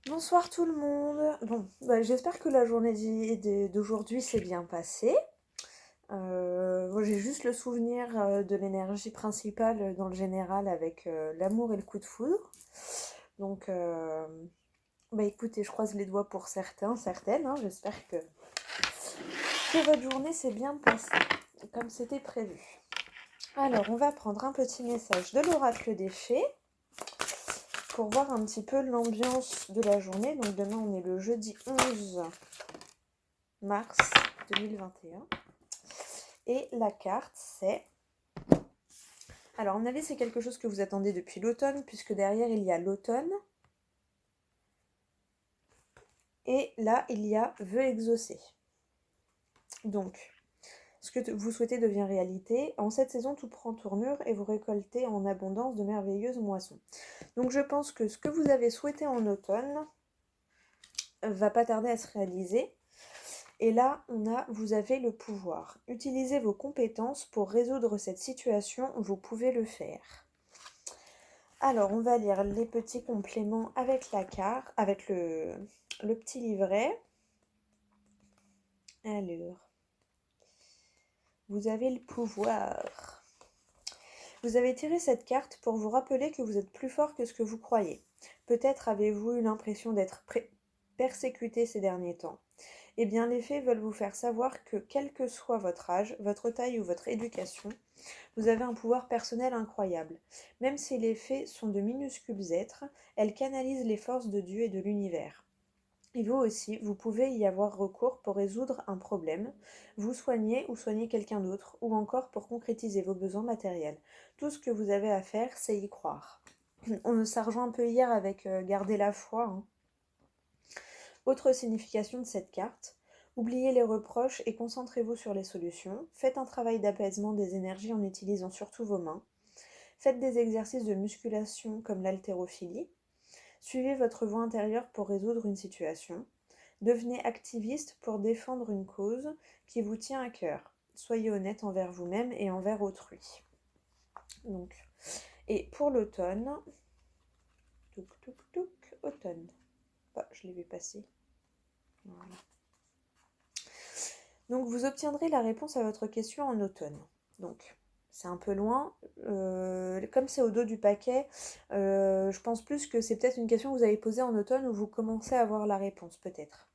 Bonsoir tout le monde. Bon, j'espère que la journée d'aujourd'hui s'est bien passée. Moi, j'ai juste le souvenir de l'énergie principale dans le général avec l'amour et le coup de foudre. Donc, écoutez, je croise les doigts pour certains, certaines, hein. J'espère que votre journée s'est bien passée, comme c'était prévu. Alors, on va prendre un petit message de l'oracle des fées pour voir un petit peu l'ambiance de la journée. Donc demain, on est le jeudi 11 mars 2021. Et la carte, c'est... Alors, à mon avis, c'est quelque chose que vous attendez depuis l'automne, puisque derrière, il y a l'automne. Et là, il y a vœux exaucés. Donc, ce que vous souhaitez devient réalité. En cette saison, tout prend tournure et vous récoltez en abondance de merveilleuses moissons. Donc, je pense que ce que vous avez souhaité en automne va pas tarder à se réaliser. Et là, vous avez le pouvoir. Utilisez vos compétences pour résoudre cette situation, vous pouvez le faire. Alors, on va lire les petits compléments avec la carte, avec le petit livret. Alors, vous avez le pouvoir. Vous avez tiré cette carte pour vous rappeler que vous êtes plus fort que ce que vous croyez. Peut-être avez-vous eu l'impression d'être persécuté ces derniers temps. Eh bien, les faits veulent vous faire savoir que, quel que soit votre âge, votre taille ou votre éducation, vous avez un pouvoir personnel incroyable. Même si les fées sont de minuscules êtres, elles canalisent les forces de Dieu et de l'univers. Et vous aussi, vous pouvez y avoir recours pour résoudre un problème, vous soigner ou soigner quelqu'un d'autre, ou encore pour concrétiser vos besoins matériels. Tout ce que vous avez à faire, c'est y croire. Ça rejoint un peu hier avec garder la foi, hein. Autre signification de cette carte, oubliez les reproches et concentrez-vous sur les solutions. Faites un travail d'apaisement des énergies en utilisant surtout vos mains. Faites des exercices de musculation comme l'haltérophilie. Suivez votre voix intérieure pour résoudre une situation. Devenez activiste pour défendre une cause qui vous tient à cœur. Soyez honnête envers vous-même et envers autrui. Donc, et pour l'automne, automne. Je l'ai vu passer. Voilà. Donc vous obtiendrez la réponse à votre question en automne. Donc c'est un peu loin. Comme c'est au dos du paquet, je pense plus que c'est peut-être une question que vous avez posée en automne où vous commencez à avoir la réponse, peut-être.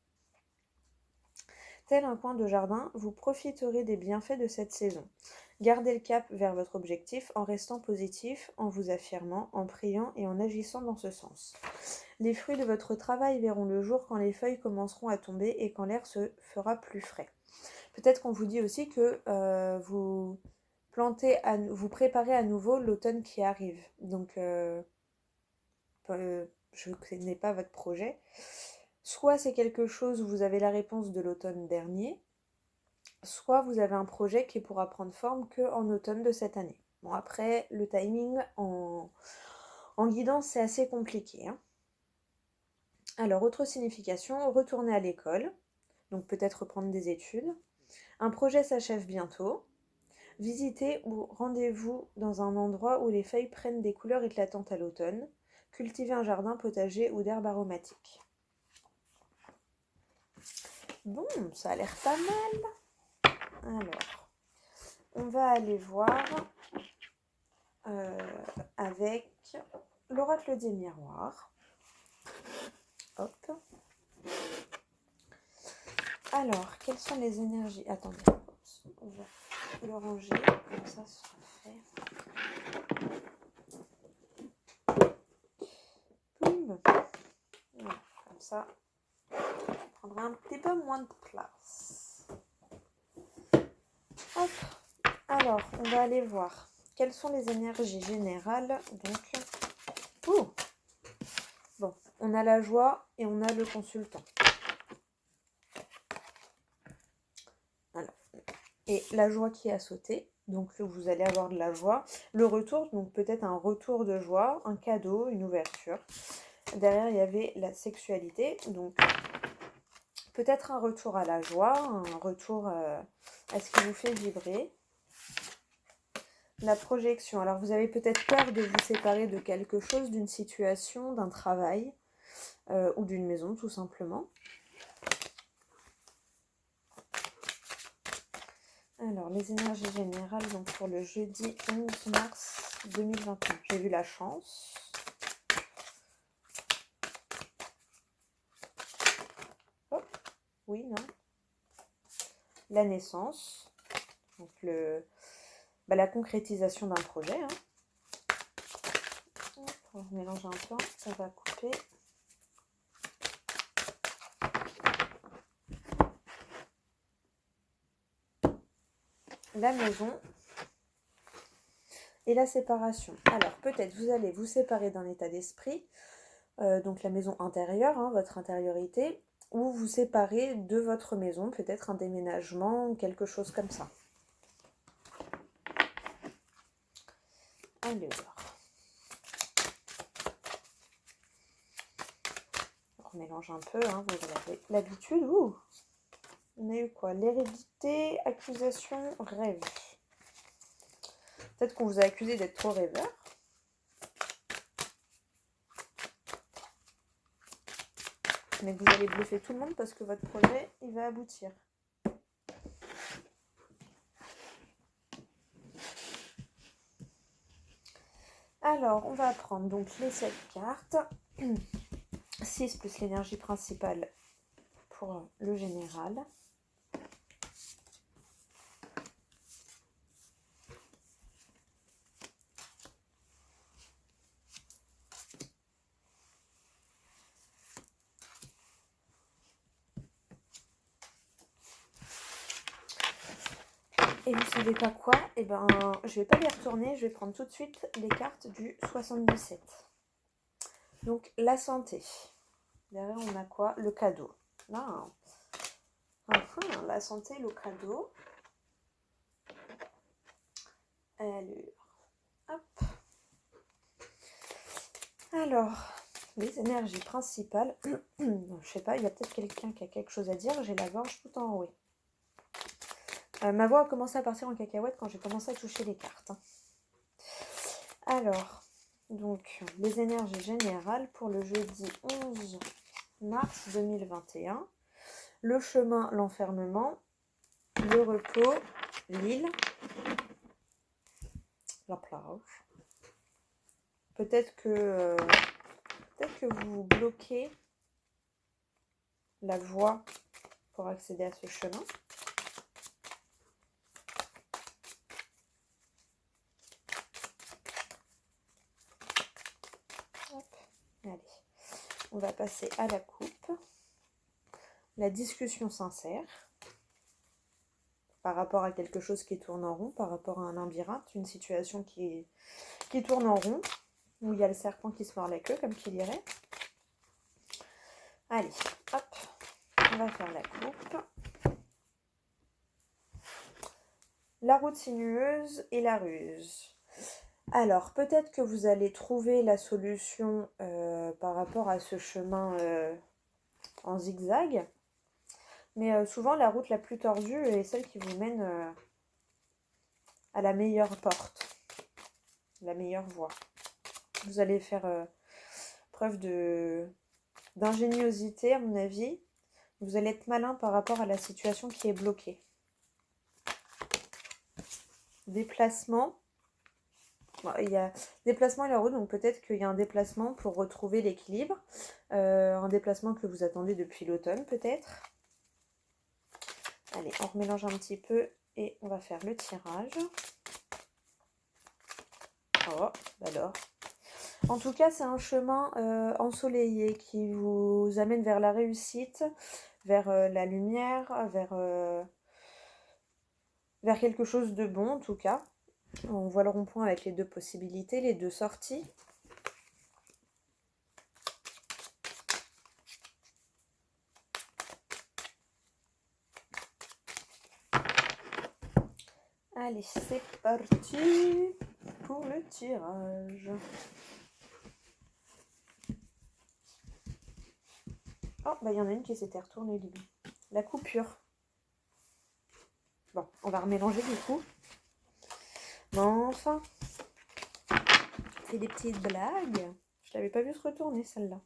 Tel un coin de jardin, vous profiterez des bienfaits de cette saison. Gardez le cap vers votre objectif en restant positif, en vous affirmant, en priant et en agissant dans ce sens. Les fruits de votre travail verront le jour quand les feuilles commenceront à tomber et quand l'air se fera plus frais. Peut-être qu'on vous dit aussi que vous vous préparez à nouveau l'automne qui arrive. Donc, je ne connais pas votre projet. Soit c'est quelque chose où vous avez la réponse de l'automne dernier, soit vous avez un projet qui pourra prendre forme qu'en automne de cette année. Bon, après, le timing en guidance, c'est assez compliqué, hein. Alors, autre signification, retourner à l'école, donc peut-être reprendre des études. Un projet s'achève bientôt. Visitez ou rendez-vous dans un endroit où les feuilles prennent des couleurs éclatantes à l'automne. Cultivez un jardin potager ou d'herbes aromatiques. Bon, ça a l'air pas mal. Alors, on va aller voir avec l'oracle des miroirs. Hop. Alors, quelles sont les énergies? Attendez, on va le ranger, comme ça sera fait. Boum. Voilà, comme ça, on prendra un petit peu moins de place. Hop. Alors, on va aller voir quelles sont les énergies générales. Donc, bon, on a la joie et on a le consultant. Voilà. Et la joie qui a sauté, donc vous allez avoir de la joie. Le retour, donc peut-être un retour de joie, un cadeau, une ouverture. Derrière, il y avait la sexualité, donc peut-être un retour à la joie, un retour à ce qui vous fait vibrer. La projection. Alors, vous avez peut-être peur de vous séparer de quelque chose, d'une situation, d'un travail. ou d'une maison tout simplement. Alors, les énergies générales, donc pour le jeudi 11 mars 2021. J'ai vu la chance. Oh, oui, non. La naissance. Donc, la concrétisation d'un projet. Hein. On mélange un peu, ça va couper. La maison et la séparation. Alors, peut-être vous allez vous séparer d'un état d'esprit, donc la maison intérieure, hein, votre intériorité, ou vous séparer de votre maison, peut-être un déménagement ou quelque chose comme ça. Alors, on mélange un peu, hein, vous avez l'habitude. Ouh, on a eu quoi? L'hérédité, accusation, rêve. Peut-être qu'on vous a accusé d'être trop rêveur. Mais que vous allez bluffer tout le monde parce que votre projet, il va aboutir. Alors, on va prendre donc les 7 cartes. 6 plus l'énergie principale pour le général. Et vous savez pas quoi? Eh ben, je vais pas les retourner, je vais prendre tout de suite les cartes du 77. Donc, la santé. Derrière, on a quoi? Le cadeau. Ah. La santé, le cadeau. Allure. Hop. Alors, les énergies principales. Je sais pas, il y a peut-être quelqu'un qui a quelque chose à dire. J'ai la gorge tout en haut. Ma voix a commencé à partir en cacahuète quand j'ai commencé à toucher les cartes. Alors, donc, les énergies générales pour le jeudi 11 mars 2021. Le chemin, l'enfermement. Le repos, l'île. La plage. Peut-être que vous bloquez la voie pour accéder à ce chemin. Hop. Allez, on va passer à la coupe. La discussion sincère par rapport à quelque chose qui tourne en rond, par rapport à un labyrinthe, une situation qui tourne en rond, où il y a le serpent qui se mord la queue, comme qui dirait. Allez, hop, on va faire la coupe. La route sinueuse et la ruse. Alors, peut-être que vous allez trouver la solution par rapport à ce chemin en zigzag. Mais souvent, la route la plus tordue est celle qui vous mène à la meilleure porte, la meilleure voie. Vous allez faire preuve d'ingéniosité, à mon avis. Vous allez être malin par rapport à la situation qui est bloquée. Déplacement. Bon, il y a déplacement et la route, donc peut-être qu'il y a un déplacement pour retrouver l'équilibre. Un déplacement que vous attendez depuis l'automne, peut-être. Allez, on remélange un petit peu et on va faire le tirage. Oh, alors. En tout cas, c'est un chemin ensoleillé qui vous amène vers la réussite, vers la lumière, vers quelque chose de bon en tout cas. On voit le rond-point avec les deux possibilités, les deux sorties. Allez, c'est parti pour le tirage. Oh, bah il y en a une qui s'était retournée, lui. La coupure. Bon, on va remélanger du coup. Bon, enfin. C'est des petites blagues. Je l'avais pas vu se retourner, celle-là.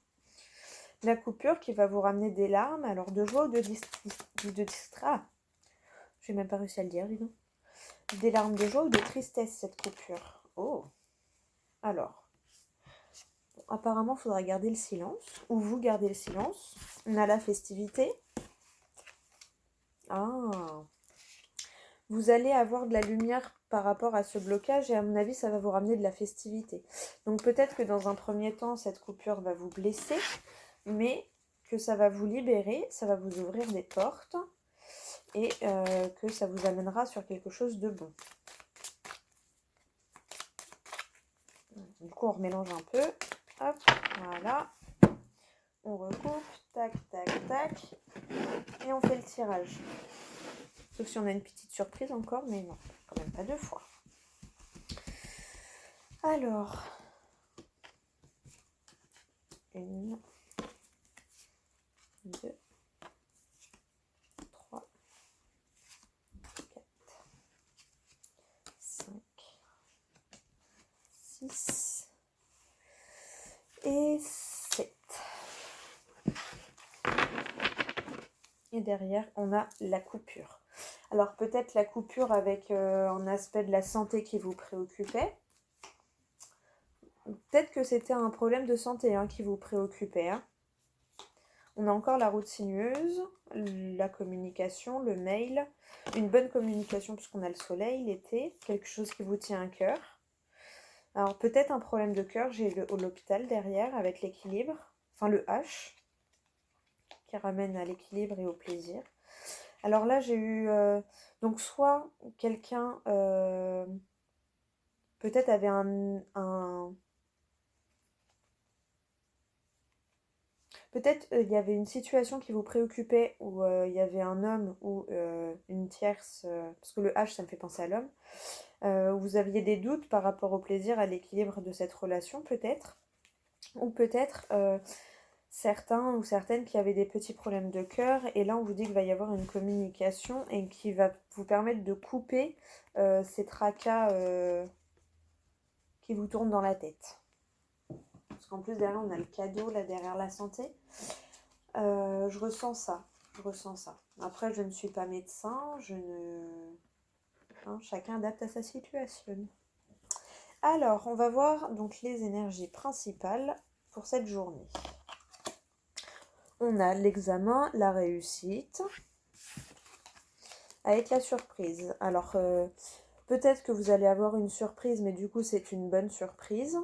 La coupure qui va vous ramener des larmes, alors de joie ou de distra. J'ai même pas réussi à le dire, dis donc. Des larmes de joie ou de tristesse, cette coupure. Oh. Alors, apparemment, il faudra garder le silence, ou vous gardez le silence. On a la festivité. Ah. Vous allez avoir de la lumière par rapport à ce blocage et à mon avis, ça va vous ramener de la festivité. Donc peut-être que dans un premier temps, cette coupure va vous blesser, mais que ça va vous libérer, ça va vous ouvrir des portes et que ça vous amènera sur quelque chose de bon. Du coup, on remélange un peu. Hop, voilà. On recoupe, tac, tac, tac. Et on fait le tirage. Sauf si on a une petite surprise encore, mais non, quand même pas deux fois. Alors, 1, 2, 3, 4, 5, 6 et 7. Et derrière, on a la coupure. Alors peut-être la coupure avec un aspect de la santé qui vous préoccupait. Peut-être que c'était un problème de santé qui vous préoccupait. On a encore la route sinueuse, la communication, le mail, une bonne communication puisqu'on a le soleil, l'été, quelque chose qui vous tient à cœur. Alors peut-être un problème de cœur, j'ai l'hôpital derrière avec l'équilibre, enfin le H, qui ramène à l'équilibre et au plaisir. Alors là j'ai eu, donc soit quelqu'un peut-être avait peut-être il y avait une situation qui vous préoccupait où il y avait un homme ou une tierce, parce que le H ça me fait penser à l'homme, où vous aviez des doutes par rapport au plaisir, à l'équilibre de cette relation peut-être, ou peut-être certains ou certaines qui avaient des petits problèmes de cœur, et là on vous dit qu'il va y avoir une communication et qui va vous permettre de couper ces tracas qui vous tournent dans la tête. Parce qu'en plus derrière on a le cadeau, là derrière la santé. Je ressens ça. Après, je ne suis pas médecin, chacun adapte à sa situation. Alors, on va voir donc les énergies principales pour cette journée. On a l'examen, la réussite, avec la surprise. Alors, peut-être que vous allez avoir une surprise, mais du coup, c'est une bonne surprise.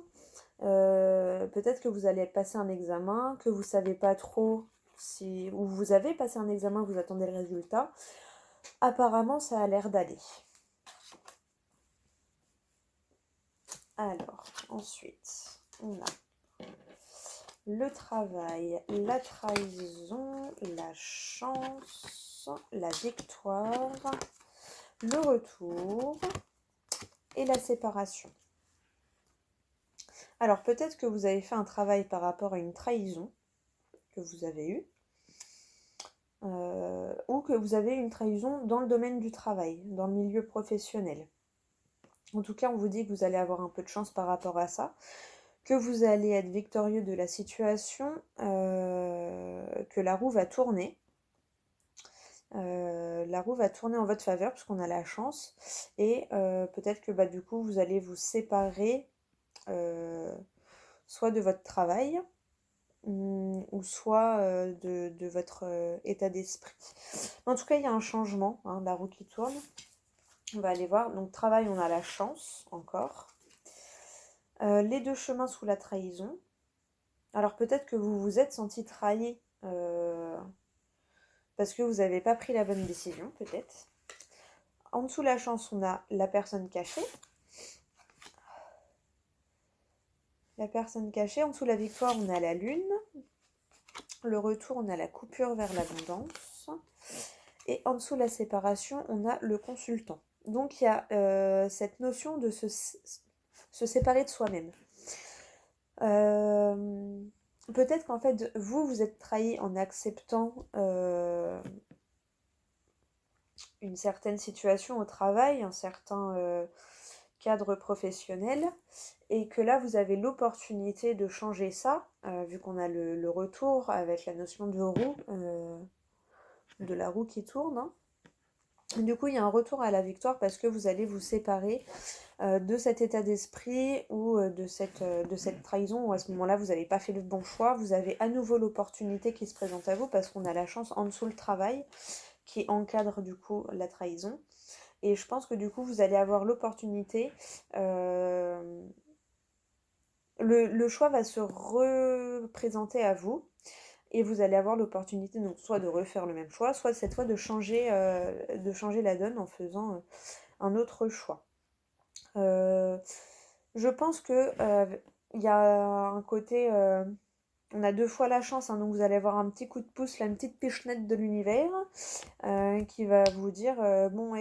Peut-être que vous allez passer un examen, que vous ne savez pas trop si... ou vous avez passé un examen, vous attendez le résultat. Apparemment, ça a l'air d'aller. Alors, ensuite, on a le travail, la trahison, la chance, la victoire, le retour et la séparation. Alors, peut-être que vous avez fait un travail par rapport à une trahison que vous avez eue, ou que vous avez une trahison dans le domaine du travail, dans le milieu professionnel. En tout cas, on vous dit que vous allez avoir un peu de chance par rapport à ça, que vous allez être victorieux de la situation, que la roue va tourner. La roue va tourner en votre faveur puisqu'on a la chance. Et peut-être que du coup, vous allez vous séparer soit de votre travail ou soit de votre état d'esprit. En tout cas, il y a un changement, la roue qui tourne. On va aller voir. Donc, travail, on a la chance encore. Les deux chemins sous la trahison. Alors peut-être que vous vous êtes senti trahi parce que vous n'avez pas pris la bonne décision, peut-être. En dessous de la chance, on a la personne cachée. La personne cachée. En dessous de la victoire, on a la lune. Le retour, on a la coupure vers l'abondance. Et en dessous de la séparation, on a le consultant. Donc il y a cette notion de se séparer de soi-même. Peut-être qu'en fait, vous êtes trahi en acceptant une certaine situation au travail, un certain cadre professionnel et que là vous avez l'opportunité de changer ça, vu qu'on a le retour avec la notion de roue, de la roue qui tourne, hein. Du coup, il y a un retour à la victoire parce que vous allez vous séparer de cet état d'esprit ou de cette trahison où à ce moment-là, vous n'avez pas fait le bon choix. Vous avez à nouveau l'opportunité qui se présente à vous parce qu'on a la chance en dessous le travail qui encadre du coup la trahison. Et je pense que du coup, vous allez avoir l'opportunité. Le choix va se représenter à vous. Et vous allez avoir l'opportunité donc soit de refaire le même choix, soit cette fois de changer la donne en faisant un autre choix. Je pense que il y a un côté, on a 2 fois la chance, hein, donc vous allez avoir un petit coup de pouce, là, une petite pichenette de l'univers qui va vous dire bon,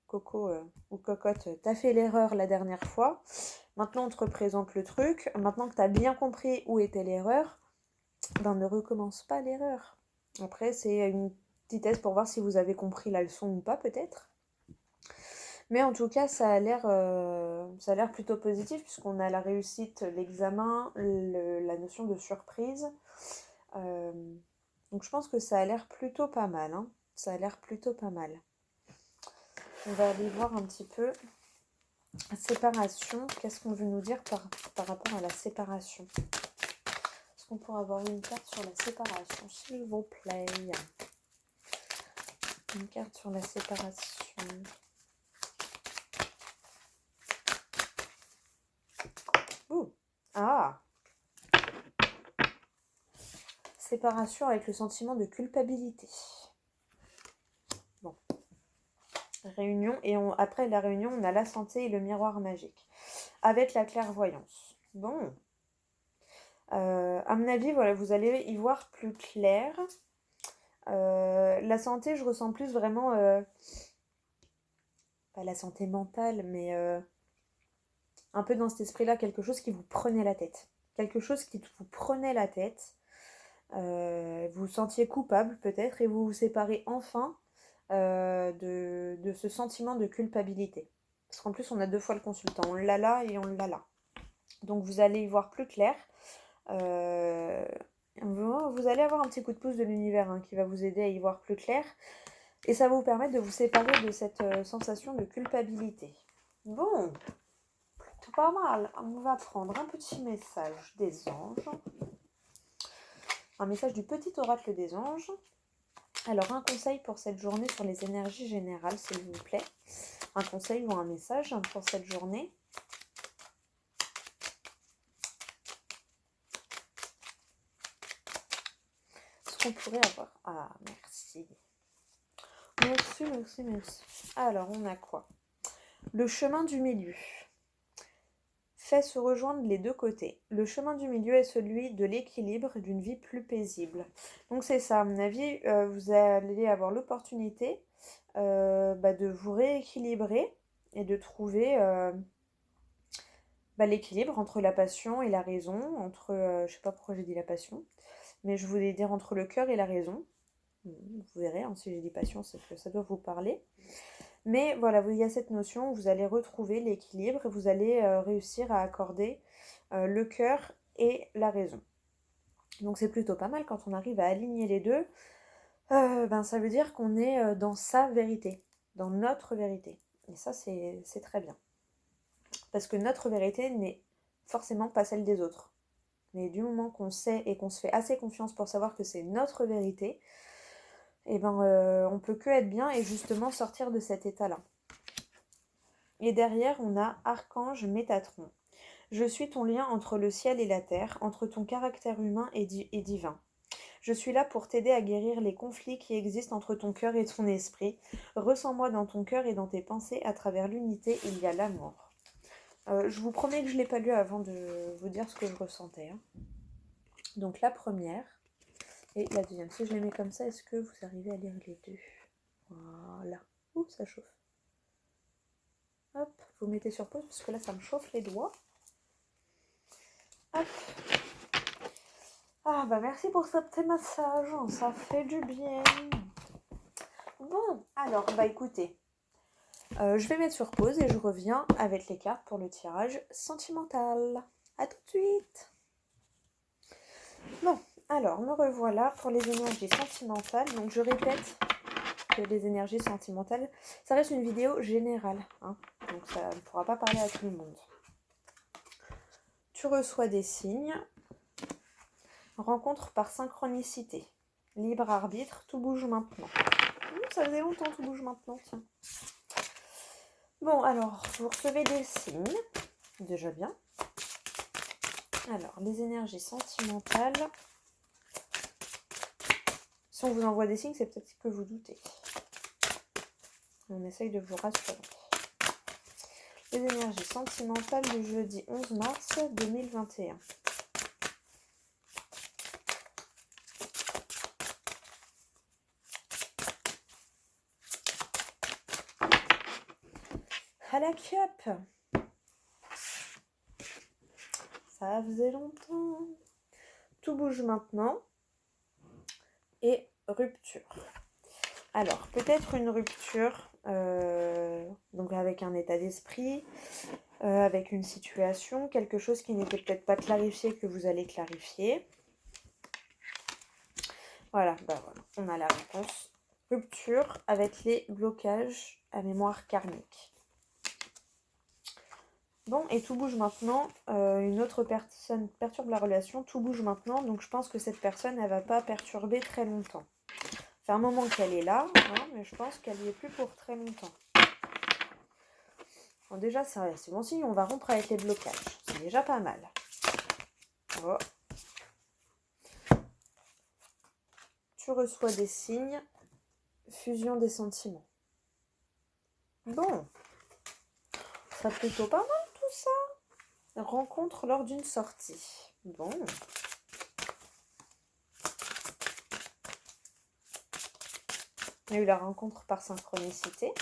Coco ou cocotte, t'as fait l'erreur la dernière fois. Maintenant, on te représente le truc. Maintenant que t'as bien compris où était l'erreur, ben, ne recommence pas l'erreur. Après, c'est une petite test pour voir si vous avez compris la leçon ou pas, peut-être. Mais en tout cas, ça a l'air plutôt positif puisqu'on a la réussite, l'examen, la notion de surprise. Euh, donc je pense que ça a l'air plutôt pas mal, hein. Ça a l'air plutôt pas mal. On va aller voir un petit peu séparation. Qu'est-ce qu'on veut nous dire par rapport à la séparation? Est-ce qu'on pourra avoir une carte sur la séparation, s'il vous plaît? Une carte sur la séparation. Ouh. Ah! Séparation avec le sentiment de culpabilité. Bon. Réunion, et après la réunion, on a la santé et le miroir magique. Avec la clairvoyance. Bon. À mon avis, voilà, vous allez y voir plus clair. La santé, je ressens plus vraiment... pas la santé mentale, mais un peu dans cet esprit-là, quelque chose qui vous prenait la tête. Quelque chose qui vous prenait la tête. Vous vous sentiez coupable peut-être et vous vous séparez enfin de ce sentiment de culpabilité. Parce qu'en plus, on a 2 fois le consultant. On l'a là et on l'a là. Donc, vous allez y voir plus clair. Vous allez avoir un petit coup de pouce de l'univers qui va vous aider à y voir plus clair. Et ça va vous permettre de vous séparer de cette sensation de culpabilité. Bon, plutôt pas mal. On va prendre un petit message des anges. Un message du petit oracle des anges. Alors, un conseil pour cette journée sur les énergies générales, s'il vous plaît. Un conseil ou un message pour cette journée. Ce qu'on pourrait avoir... Ah, merci. Merci. Alors, on a quoi? Le chemin du milieu. Fait se rejoindre les 2 côtés. Le chemin du milieu est celui de l'équilibre d'une vie plus paisible. Donc c'est ça, à mon avis, vous allez avoir l'opportunité de vous rééquilibrer et de trouver l'équilibre entre la passion et la raison, entre, je sais pas pourquoi j'ai dit la passion, mais je voulais dire entre le cœur et la raison. Vous verrez, si j'ai dit passion, c'est que ça doit vous parler. Mais voilà, il y a cette notion où vous allez retrouver l'équilibre et vous allez réussir à accorder le cœur et la raison. Donc c'est plutôt pas mal quand on arrive à aligner les deux. Ça veut dire qu'on est dans sa vérité, dans notre vérité. Et ça, c'est très bien. Parce que notre vérité n'est forcément pas celle des autres. Mais du moment qu'on sait et qu'on se fait assez confiance pour savoir que c'est notre vérité, on peut que être bien et justement sortir de cet état-là. Et derrière, on a Archange Métatron. Je suis ton lien entre le ciel et la terre, entre ton caractère humain et divin. Je suis là pour t'aider à guérir les conflits qui existent entre ton cœur et ton esprit. Ressens-moi dans ton cœur et dans tes pensées, à travers l'unité, il y a l'amour. Je vous promets que je ne l'ai pas lu avant de vous dire ce que je ressentais. Donc la première et la deuxième. Si je les mets comme ça, est-ce que vous arrivez à lire les deux? Voilà. Ouh, ça chauffe. Hop, vous mettez sur pause parce que là, ça me chauffe les doigts. Hop. Ah merci pour ce petit massage, ça fait du bien. Bon, alors, écoutez. Je vais mettre sur pause et je reviens avec les cartes pour le tirage sentimental. A tout de suite. Bon, alors me revoilà pour les énergies sentimentales. Donc je répète que les énergies sentimentales, ça reste une vidéo générale, hein, donc ça ne pourra pas parler à tout le monde. Tu reçois des signes. Rencontre par synchronicité. Libre arbitre, tout bouge maintenant. Ça faisait longtemps, tout bouge maintenant, tiens. Bon, alors, vous recevez des signes. Déjà bien. Alors, les énergies sentimentales. Si on vous envoie des signes, c'est peut-être que vous doutez. On essaye de vous rassurer. Les énergies sentimentales du jeudi 11 mars 2021. À la cup. Ça faisait longtemps. Tout bouge maintenant. Et rupture. Alors, peut-être une rupture, donc avec un état d'esprit, avec une situation, quelque chose qui n'était peut-être pas clarifié que vous allez clarifier. Voilà, voilà, on a la réponse. Rupture avec les blocages à mémoire karmique. Bon, et tout bouge maintenant. Une autre personne perturbe la relation, tout bouge maintenant. Donc je pense que cette personne, elle va pas perturber très longtemps. Ça fait un moment qu'elle est là, hein, mais je pense qu'elle n'y est plus pour très longtemps. Bon, déjà, c'est bon signe, on va rompre avec les blocages. C'est déjà pas mal. Oh. Tu reçois des signes. Fusion des sentiments. Bon. Ça plutôt pas mal tout ça. Rencontre lors d'une sortie. Bon. Il y a eu la rencontre par synchronicité.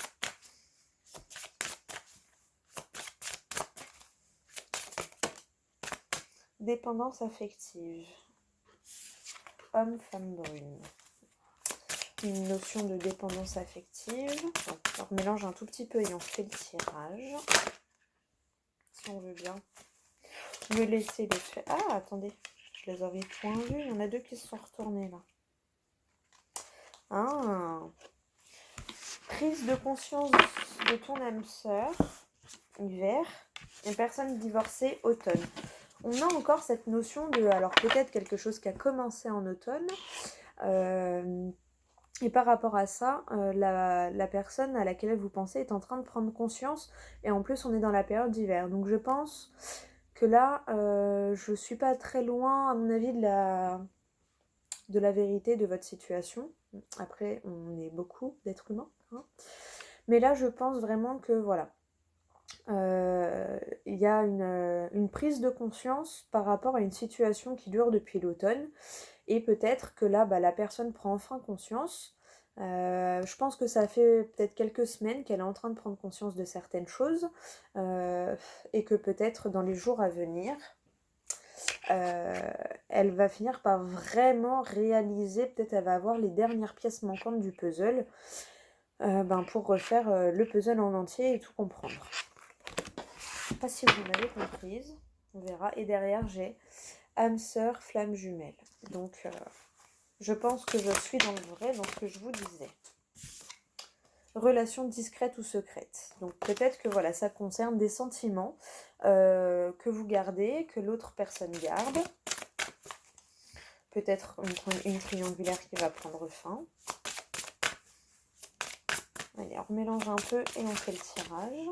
Dépendance affective. Homme, femme brune. Une notion de dépendance affective. Donc, on mélange un tout petit peu et on fait le tirage. Si on veut bien. Me laisser les faire. Ah, attendez. Je les avais point vus. Il y en a deux qui se sont retournés là. Ah. Prise de conscience de ton âme sœur. Hiver. Une personne divorcée, automne. On a encore cette notion de, alors peut-être quelque chose qui a commencé en automne, et par rapport à ça, la personne à laquelle vous pensez est en train de prendre conscience, et en plus on est dans la période d'hiver. Donc je pense que là, je suis pas très loin, à mon avis, de la vérité de votre situation. Après, on est beaucoup d'êtres humains, hein. Mais là, je pense vraiment que, voilà, il y a une prise de conscience par rapport à une situation qui dure depuis l'automne, et peut-être que là, la personne prend enfin conscience. Je pense que ça fait peut-être quelques semaines qu'elle est en train de prendre conscience de certaines choses, et que peut-être dans les jours à venir, elle va finir par vraiment réaliser, peut-être elle va avoir les dernières pièces manquantes du puzzle, pour refaire le puzzle en entier et tout comprendre. Je ne sais pas si vous m'avez comprise, on verra. Et derrière, j'ai âme sœur, flamme jumelle. Donc, je pense que je suis dans le vrai, dans ce que je vous disais. Relation discrète ou secrète. Donc, peut-être que voilà, ça concerne des sentiments que vous gardez, que l'autre personne garde. Peut-être une triangulaire qui va prendre fin. Allez, on mélange un peu et on fait le tirage.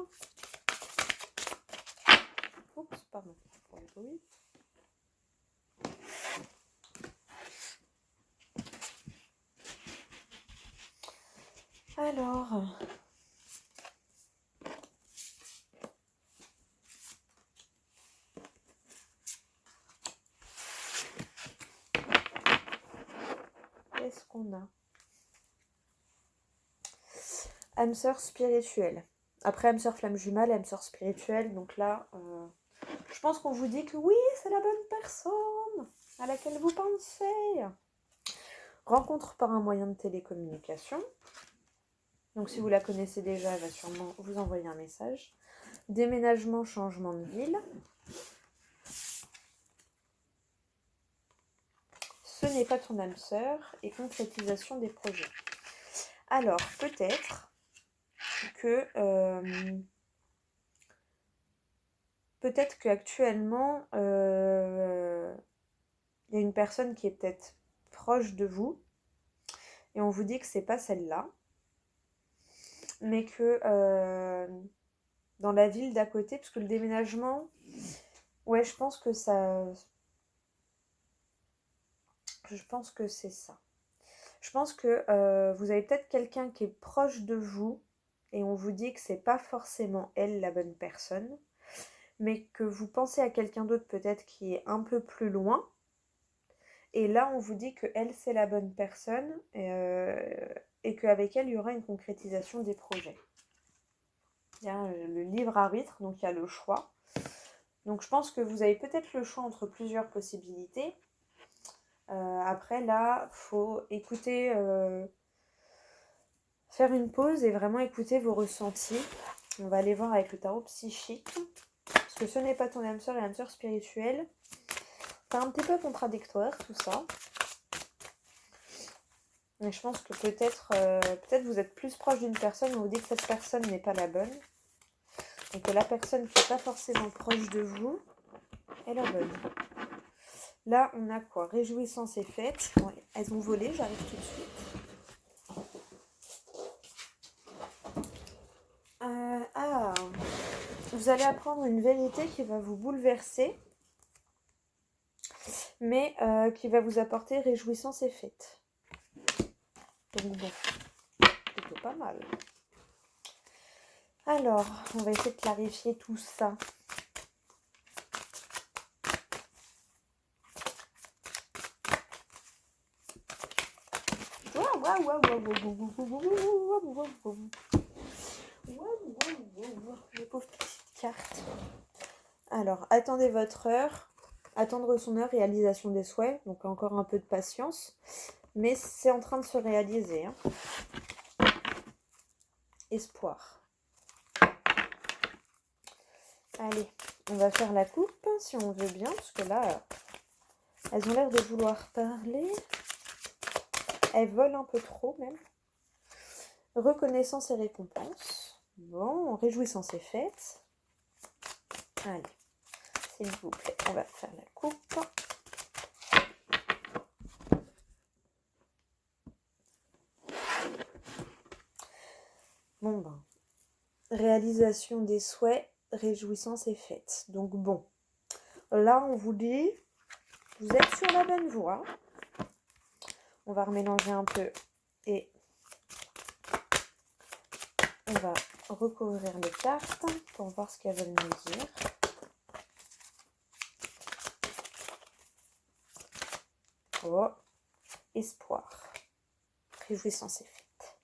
Oups, pardon pour le bruit. Alors, qu'est-ce qu'on a? Âme sœur spirituelle. Après âme sœur flamme jumelle, âme sœur spirituelle. Donc là, je pense qu'on vous dit que oui, c'est la bonne personne à laquelle vous pensez. Rencontre par un moyen de télécommunication. Donc si vous la connaissez déjà, elle va sûrement vous envoyer un message. Déménagement, changement de ville. Ce n'est pas ton âme sœur et concrétisation des projets. Alors, peut-être que peut-être qu'actuellement, il y a une personne qui est peut-être proche de vous et on vous dit que c'est pas celle-là, mais que dans la ville d'à côté, parce que le déménagement, ouais, je pense que c'est ça. Je pense que vous avez peut-être quelqu'un qui est proche de vous et on vous dit que c'est pas forcément elle la bonne personne, mais que vous pensez à quelqu'un d'autre peut-être qui est un peu plus loin. Et là, on vous dit que elle c'est la bonne personne et qu'avec elle, il y aura une concrétisation des projets. Il y a le libre arbitre, donc il y a le choix. Donc je pense que vous avez peut-être le choix entre plusieurs possibilités. Après, là, faut écouter, faire une pause et vraiment écouter vos ressentis. On va aller voir avec le tarot psychique. Parce que ce n'est pas ton âme sœur et âme sœur spirituelle. C'est un petit peu contradictoire tout ça. Mais je pense que peut-être vous êtes plus proche d'une personne, on vous dit que cette personne n'est pas la bonne. Et que la personne qui n'est pas forcément proche de vous est la bonne. Là, on a quoi? Réjouissance et fête. Bon, elles ont volé, j'arrive tout de suite. Vous allez apprendre une vérité qui va vous bouleverser, mais qui va vous apporter réjouissance et fête. Donc bon, plutôt pas mal. Alors, on va essayer de clarifier tout ça. Les pauvres petites cartes. Alors, attendez votre heure. Attendre son heure, réalisation des souhaits. Donc encore un peu de patience. Mais c'est en train de se réaliser. Hein. Espoir. Allez, on va faire la coupe si on veut bien. Parce que là, elles ont l'air de vouloir parler. Elles volent un peu trop même. Reconnaissance et récompense. Bon, réjouissance et fête. Allez, s'il vous plaît, on va faire la coupe. Bon ben, réalisation des souhaits, réjouissance et fête. Donc bon, là on vous dit, vous êtes sur la bonne voie. On va remélanger un peu et on va recouvrir les cartes pour voir ce qu'elles veulent nous dire. Oh, espoir, réjouissance et fête.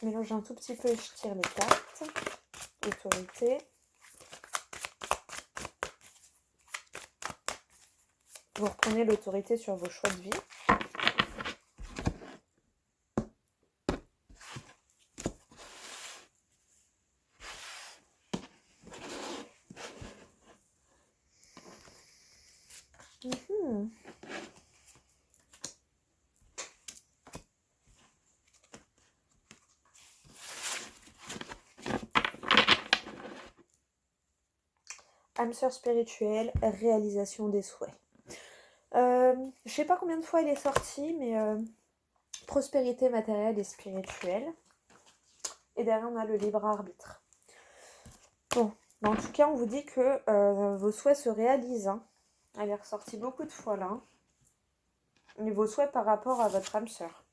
Je mélange un tout petit peu et je tire les cartes. Autorité. Vous reprenez l'autorité sur vos choix de vie. Âme sœur spirituelle, réalisation des souhaits. Je sais pas combien de fois il est sorti, mais prospérité matérielle et spirituelle. Et derrière, on a le libre arbitre. Bon, en tout cas, on vous dit que vos souhaits se réalisent. Hein. Elle est ressortie beaucoup de fois là. Et vos souhaits par rapport à votre âme sœur.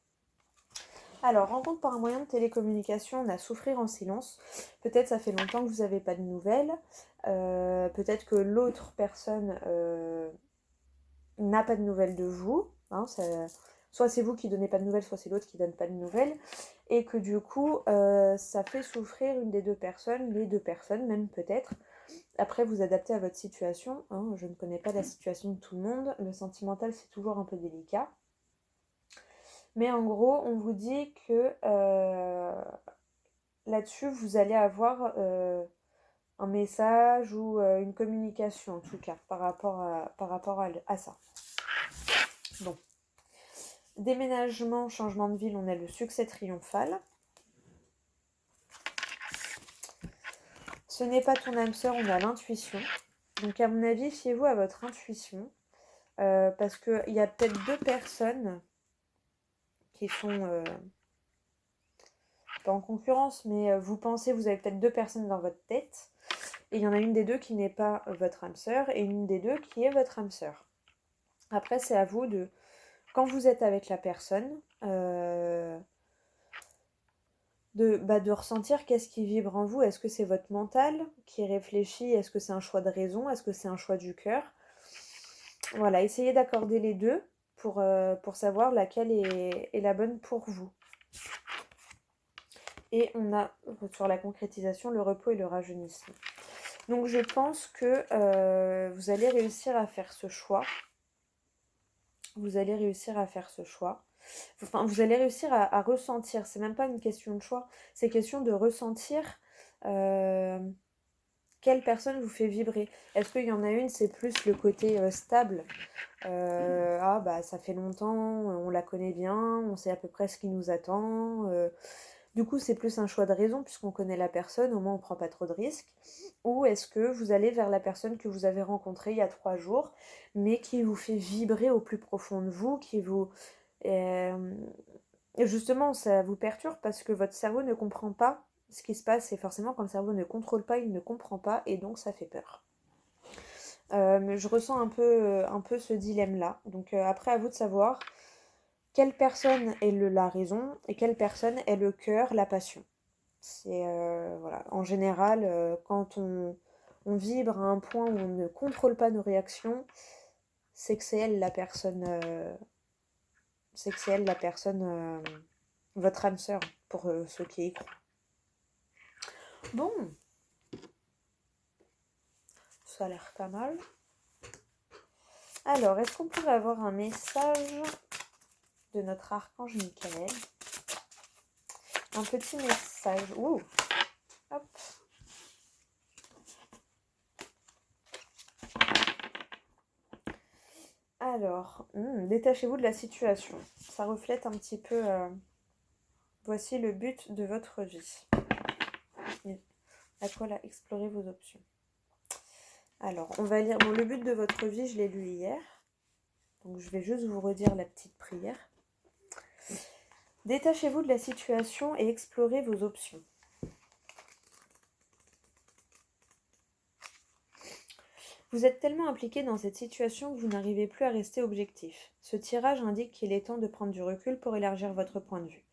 Alors, rencontre par un moyen de télécommunication, on a souffrir en silence. Peut-être ça fait longtemps que vous n'avez pas de nouvelles. Peut-être que l'autre personne n'a pas de nouvelles de vous. Hein, soit c'est vous qui donnez pas de nouvelles, soit c'est l'autre qui donne pas de nouvelles. Et que du coup, ça fait souffrir une des deux personnes, les deux personnes même peut-être. Après, vous adaptez à votre situation. Hein, je ne connais pas la situation de tout le monde. Le sentimental, c'est toujours un peu délicat. Mais en gros, on vous dit que là-dessus, vous allez avoir un message ou une communication, en tout cas, par rapport à ça. Bon. Déménagement, changement de ville, on a le succès triomphal. Ce n'est pas ton âme sœur, on a l'intuition. Donc à mon avis, fiez-vous à votre intuition. Parce qu'il y a peut-être deux personnes qui sont pas en concurrence, mais vous pensez, vous avez peut-être deux personnes dans votre tête. Et il y en a une des deux qui n'est pas votre âme sœur et une des deux qui est votre âme sœur. Après, c'est à vous de, quand vous êtes avec la personne, de ressentir qu'est-ce qui vibre en vous. Est-ce que c'est votre mental qui réfléchit? Est-ce que c'est un choix de raison? Est-ce que c'est un choix du cœur? Voilà, essayez d'accorder les deux pour savoir laquelle est la bonne pour vous. Et on a sur la concrétisation le repos et le rajeunissement. Donc je pense que vous allez réussir à faire ce choix. Vous allez réussir à faire ce choix. Enfin, vous allez réussir à ressentir. C'est même pas une question de choix, c'est question de ressentir quelle personne vous fait vibrer. Est-ce qu'il y en a une, c'est plus le côté stable. Ah bah ça fait longtemps, on la connaît bien, on sait à peu près ce qui nous attend. Du coup, c'est plus un choix de raison puisqu'on connaît la personne, au moins on prend pas trop de risques. Ou est-ce que vous allez vers la personne que vous avez rencontrée il y a 3 jours, mais qui vous fait vibrer au plus profond de vous, qui vous... Et justement, ça vous perturbe parce que votre cerveau ne comprend pas ce qui se passe. Et forcément, quand le cerveau ne contrôle pas, il ne comprend pas et donc ça fait peur. Mais je ressens un peu ce dilemme-là. Donc après, à vous de savoir quelle personne est la raison et quelle personne est le cœur, la passion. C'est voilà. En général, quand on vibre à un point où on ne contrôle pas nos réactions, c'est que c'est elle la personne, c'est que c'est elle la personne, votre âme sœur, pour ceux qui y croient. Bon, ça a l'air pas mal. Alors, est-ce qu'on pourrait avoir un message de notre archange Michael? Un petit message. Ouh, hop. Alors, détachez-vous de la situation. Ça reflète un petit peu... voici le but de votre vie. Aquila, explorez vos options. Alors, on va lire... Bon, le but de votre vie, je l'ai lu hier. Donc, je vais juste vous redire la petite prière. Détachez-vous de la situation et explorez vos options. Vous êtes tellement impliqué dans cette situation que vous n'arrivez plus à rester objectif. Ce tirage indique qu'il est temps de prendre du recul pour élargir votre point de vue.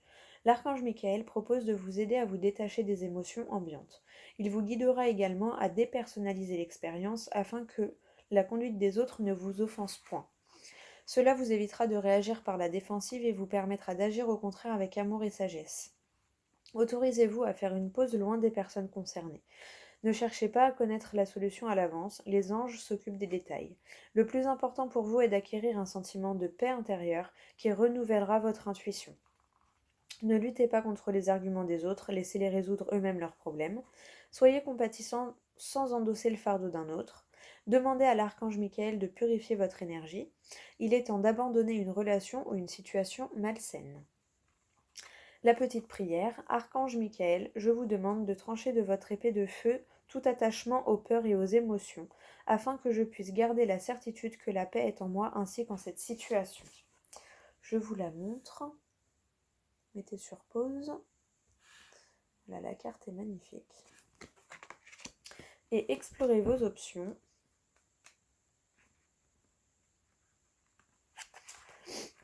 L'archange Michael propose de vous aider à vous détacher des émotions ambiantes. Il vous guidera également à dépersonnaliser l'expérience afin que la conduite des autres ne vous offense point. Cela vous évitera de réagir par la défensive et vous permettra d'agir au contraire avec amour et sagesse. Autorisez-vous à faire une pause loin des personnes concernées. Ne cherchez pas à connaître la solution à l'avance, les anges s'occupent des détails. Le plus important pour vous est d'acquérir un sentiment de paix intérieure qui renouvellera votre intuition. Ne luttez pas contre les arguments des autres, laissez-les résoudre eux-mêmes leurs problèmes. Soyez compatissant sans endosser le fardeau d'un autre. Demandez à l'archange Michael de purifier votre énergie. Il est temps d'abandonner une relation ou une situation malsaine. La petite prière. Archange Michael, je vous demande de trancher de votre épée de feu tout attachement aux peurs et aux émotions, afin que je puisse garder la certitude que la paix est en moi ainsi qu'en cette situation. Je vous la montre. Mettez sur pause. Là, la carte est magnifique. Et explorez vos options.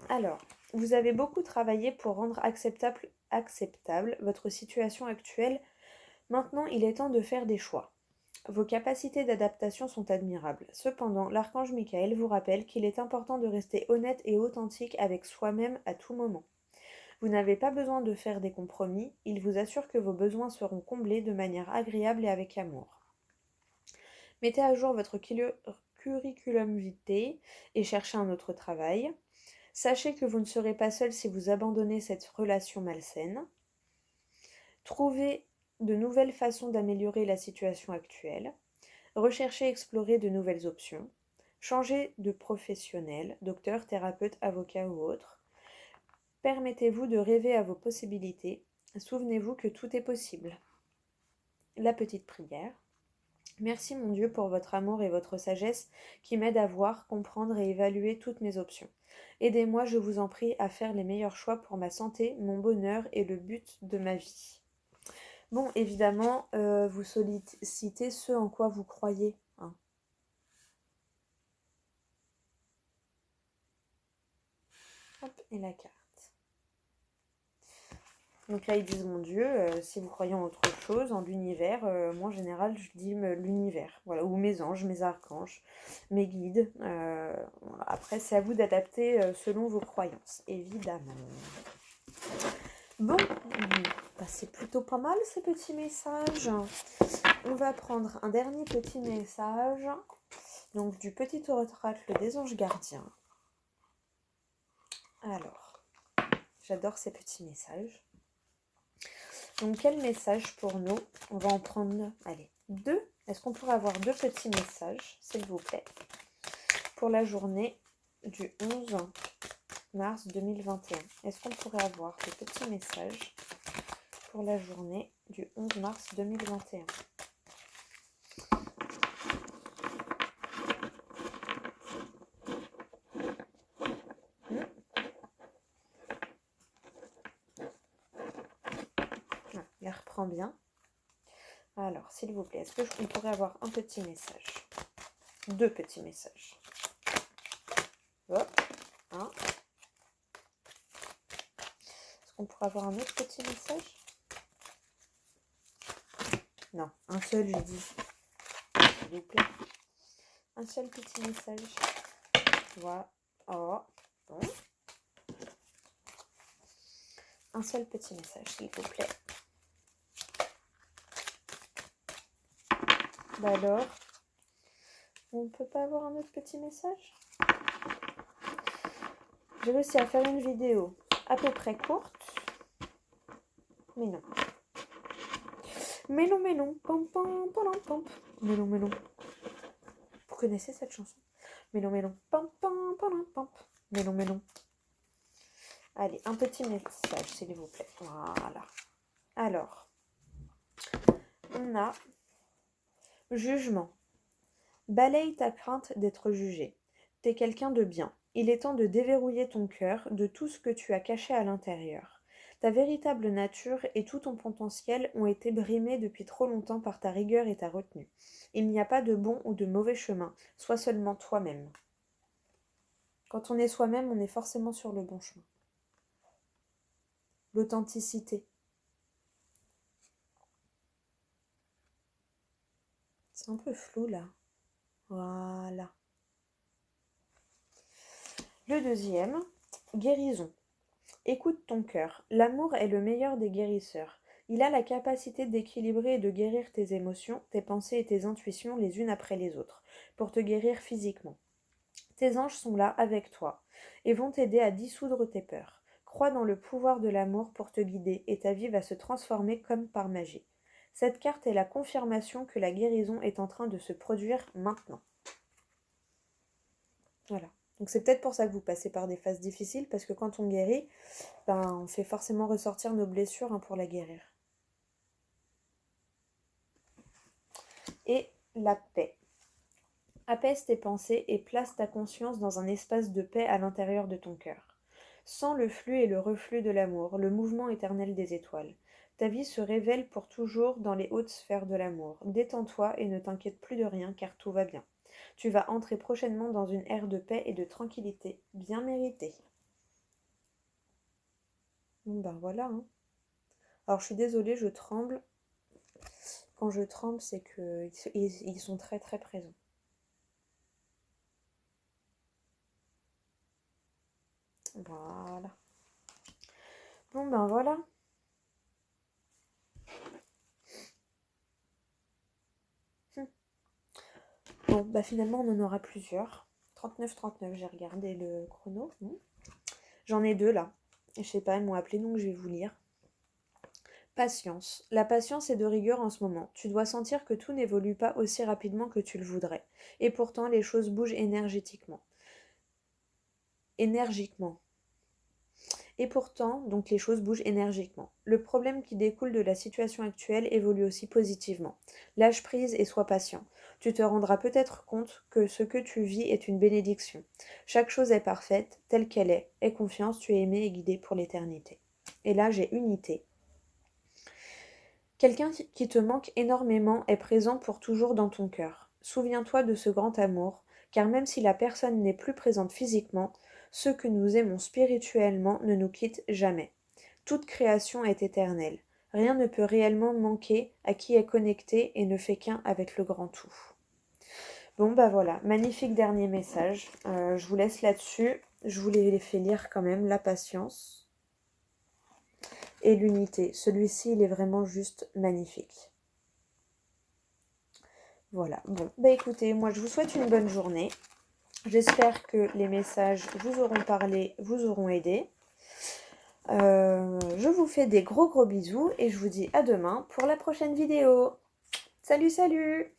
Alors, vous avez beaucoup travaillé pour rendre acceptable votre situation actuelle. Maintenant, il est temps de faire des choix. Vos capacités d'adaptation sont admirables. Cependant, l'archange Michael vous rappelle qu'il est important de rester honnête et authentique avec soi-même à tout moment. Vous n'avez pas besoin de faire des compromis, il vous assure que vos besoins seront comblés de manière agréable et avec amour. Mettez à jour votre curriculum vitae et cherchez un autre travail. Sachez que vous ne serez pas seul si vous abandonnez cette relation malsaine. Trouvez de nouvelles façons d'améliorer la situation actuelle. Recherchez et explorez de nouvelles options. Changez de professionnel, docteur, thérapeute, avocat ou autre. Permettez-vous de rêver à vos possibilités. Souvenez-vous que tout est possible. La petite prière. Merci mon Dieu pour votre amour et votre sagesse qui m'aident à voir, comprendre et évaluer toutes mes options. Aidez-moi, je vous en prie, à faire les meilleurs choix pour ma santé, mon bonheur et le but de ma vie. Bon, évidemment, vous sollicitez ce en quoi vous croyez. Hein. Hop, et la carte. Donc là, ils disent, mon Dieu, si vous croyez en autre chose, en l'univers, moi en général, je dis l'univers, voilà, ou mes anges, mes archanges, mes guides. Voilà. Après, c'est à vous d'adapter selon vos croyances, évidemment. Bon, bah, c'est plutôt pas mal ces petits messages. On va prendre un dernier petit message, donc du petit oracle des anges gardiens. Alors, j'adore ces petits messages. Donc, quel message pour nous? On va en prendre, allez, 2. Est-ce qu'on pourrait avoir 2 petits messages, s'il vous plaît, pour la journée du 11 mars 2021? Est-ce qu'on pourrait avoir des petits messages pour la journée du 11 mars 2021? Il reprend bien. Alors, s'il vous plaît, est-ce qu'on pourrait avoir un petit message? 2 petits messages. Hop, un. Est-ce qu'on pourrait avoir un autre petit message? Non, un seul, je dis. S'il vous plaît. Un seul petit message. Voilà. Oh, bon. Un seul petit message, s'il vous plaît. Bah alors, on ne peut pas avoir un autre petit message? J'ai réussi à faire une vidéo à peu près courte. Mais non. Mais non, mais non. Pam, pam, pam, pam. Mais non, mais non. Vous connaissez cette chanson? Mais non, mais non. Pam, pam, pam, pam. Mais non, mais non. Allez, un petit message, s'il vous plaît. Voilà. Alors, on a jugement. Balaye ta crainte d'être jugé. T'es quelqu'un de bien. Il est temps de déverrouiller ton cœur de tout ce que tu as caché à l'intérieur. Ta véritable nature et tout ton potentiel ont été brimés depuis trop longtemps par ta rigueur et ta retenue. Il n'y a pas de bon ou de mauvais chemin, sois seulement toi-même. Quand on est soi-même, on est forcément sur le bon chemin. L'authenticité. C'est un peu flou là. Voilà. Le deuxième, guérison. Écoute ton cœur. L'amour est le meilleur des guérisseurs. Il a la capacité d'équilibrer et de guérir tes émotions, tes pensées et tes intuitions les unes après les autres, pour te guérir physiquement. Tes anges sont là avec toi et vont t'aider à dissoudre tes peurs. Crois dans le pouvoir de l'amour pour te guider et ta vie va se transformer comme par magie. Cette carte est la confirmation que la guérison est en train de se produire maintenant. Voilà. Donc c'est peut-être pour ça que vous passez par des phases difficiles, parce que quand on guérit, on fait forcément ressortir nos blessures pour la guérir. Et la paix. Apaise tes pensées et place ta conscience dans un espace de paix à l'intérieur de ton cœur. Sens le flux et le reflux de l'amour, le mouvement éternel des étoiles. Ta vie se révèle pour toujours dans les hautes sphères de l'amour. Détends-toi et ne t'inquiète plus de rien car tout va bien. Tu vas entrer prochainement dans une ère de paix et de tranquillité, bien méritée. Bon voilà. Alors je suis désolée, je tremble. Quand je tremble, c'est que ils sont très très présents. Voilà. Bon voilà. Bon, finalement, on en aura plusieurs. 39, j'ai regardé le chrono. J'en ai deux là. Je sais pas, elles m'ont appelé donc je vais vous lire. Patience. La patience est de rigueur en ce moment. Tu dois sentir que tout n'évolue pas aussi rapidement que tu le voudrais. Et pourtant, les choses bougent énergétiquement. Énergiquement. Et pourtant, donc les choses bougent énergiquement. Le problème qui découle de la situation actuelle évolue aussi positivement. Lâche prise et sois patient. Tu te rendras peut-être compte que ce que tu vis est une bénédiction. Chaque chose est parfaite, telle qu'elle est. Aie confiance, tu es aimé et guidé pour l'éternité. Et là, j'ai unité. Quelqu'un qui te manque énormément est présent pour toujours dans ton cœur. Souviens-toi de ce grand amour, car même si la personne n'est plus présente physiquement, ceux que nous aimons spirituellement ne nous quittent jamais. Toute création est éternelle. Rien ne peut réellement manquer à qui est connecté et ne fait qu'un avec le grand tout. Bon bah voilà, magnifique dernier message. Je vous laisse là-dessus. Je vous les fais lire quand même, la patience et l'unité. Celui-ci, il est vraiment juste magnifique. Voilà, bon, bah écoutez, moi je vous souhaite une bonne journée. J'espère que les messages vous auront parlé, vous auront aidé. Je vous fais des gros bisous et je vous dis à demain pour la prochaine vidéo. Salut, salut!